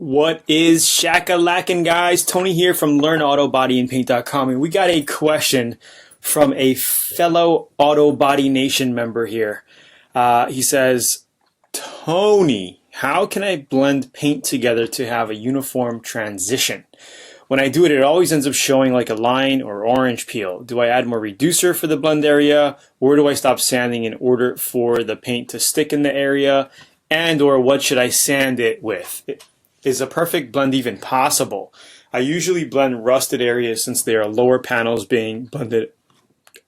What is shaka-lackin', guys? Tony here from LearnAutoBodyAndPaint.com, and we got a question from a fellow Auto Body Nation member here. He says, Tony, how can I blend paint together to have a uniform transition? When I do it, it always ends up showing like a line or orange peel. Do I add more reducer for the blend area, or do I stop sanding in order for the paint to stick in the area? And or what should I sand it with? Is a perfect blend even possible? I usually blend rusted areas since they are lower panels being blended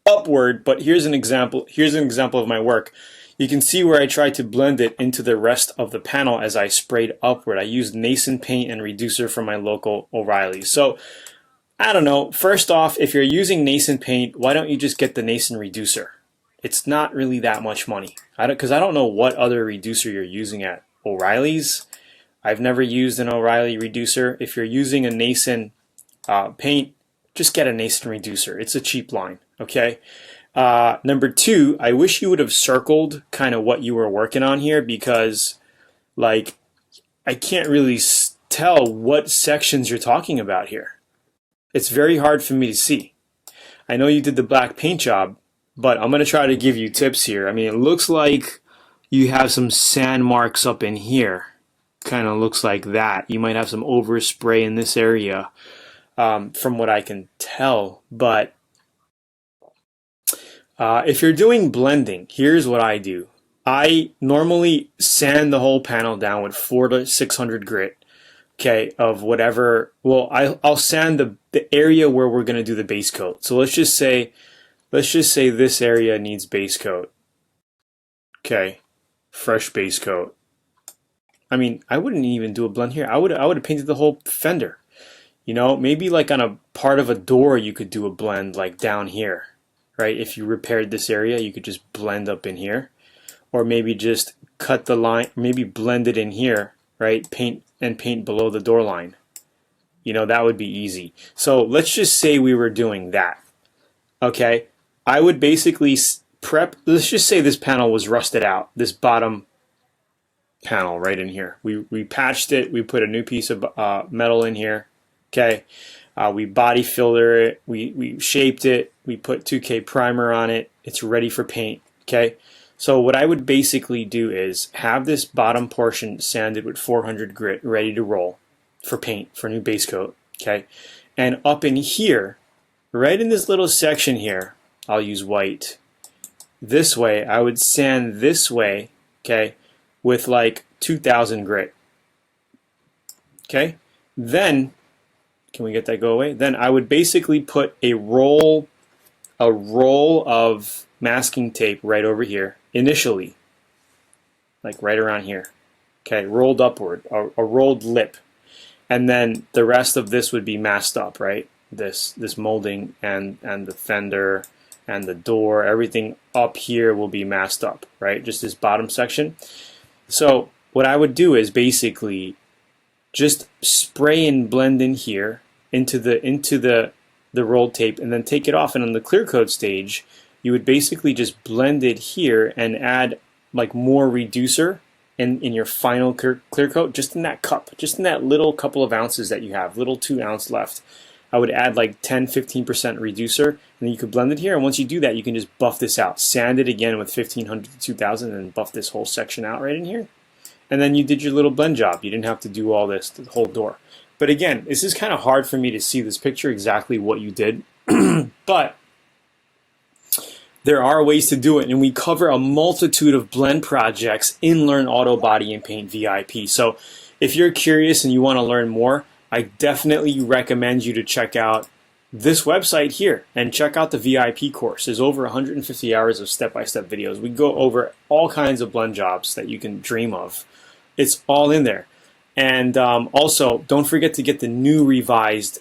upward, but here's an example of my work. You can see where I tried to blend it into the rest of the panel as I sprayed upward. I used Nason paint and reducer from my local O'Reilly. So I don't know, first off, if you're using Nason paint, why don't you just get the Nason reducer? It's not really that much money. Because I don't know what other reducer you're using at O'Reilly's. I've never used an O'Reilly reducer. If you're using a Nason paint, just get a Nason reducer. It's a cheap line, okay? Number two, I wish you would have circled kind of what you were working on here, because like I can't really tell what sections you're talking about here. It's very hard for me to see. I know you did the black paint job, but I'm going to try to give you tips here. I mean, it looks like you have some sand marks up in here. Kind of looks like that. You might have some overspray in this area, from what I can tell. But if you're doing blending, here's what I do. I normally sand the whole panel down with 400 to 600 grit, okay, of whatever. Well, I'll sand the area where we're going to do the base coat. So let's just say this area needs base coat. Okay, fresh base coat. I mean, I wouldn't even do a blend here. I would have painted the whole fender. You know, maybe like on a part of a door you could do a blend like down here, right? If you repaired this area, you could just blend up in here. Or maybe just cut the line, maybe blend it in here, right? Paint below the door line. You know, that would be easy. So let's just say we were doing that. Okay, I would basically let's just say this panel was rusted out, this bottom panel right in here. We patched it, we put a new piece of metal in here, okay? We body filter it, we shaped it, we put 2K primer on it, it's ready for paint, okay? So what I would basically do is have this bottom portion sanded with 400 grit ready to roll for paint, for new base coat, okay? And up in here, right in this little section here, I'll use white. This way, I would sand this way, okay, with like 2000 grit. Okay? Then, can we get that go away? Then I would basically put a roll of masking tape right over here, initially. Like right around here. Okay, rolled upward, a rolled lip. And then the rest of this would be masked up, right? This molding and the fender and the door, everything up here will be masked up, right? Just this bottom section. So what I would do is basically just spray and blend in here into the rolled tape, and then take it off. And on the clear coat stage, you would basically just blend it here and add like more reducer in your final clear coat, just in that cup, just in that little couple of ounces that you have, little 2 ounce left. I would add like 10-15% reducer, and then you could blend it here. And once you do that, you can just buff this out, sand it again with 1500 to 2000, and buff this whole section out right in here. And then you did your little blend job. You didn't have to do all this, the whole door. But again, this is kind of hard for me to see this picture exactly what you did, but there are ways to do it, and we cover a multitude of blend projects in Learn Auto Body and Paint VIP. So if you're curious and you want to learn more, I definitely recommend you to check out this website here and check out the VIP course. There's over 150 hours of step-by-step videos. We go over all kinds of blend jobs that you can dream of. It's all in there. And also, don't forget to get the new revised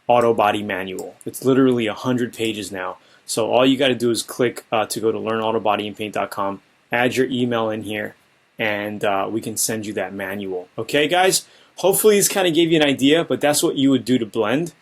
Auto Body Manual. It's literally 100 pages now. So all you got to do is click to go to LearnAutoBodyAndPaint.com, add your email in here, and we can send you that manual. Okay, guys? Hopefully this kind of gave you an idea, but that's what you would do to blend.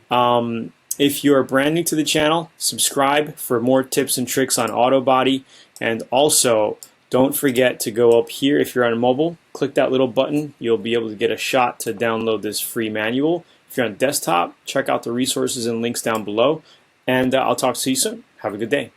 If you're brand new to the channel, subscribe for more tips and tricks on auto body, and also Don't forget to go up here if you're on mobile, click that little button. You'll be able to get a shot to download this free manual. If you're on desktop, check out the resources and links down below. And I'll talk to you soon. Have a good day.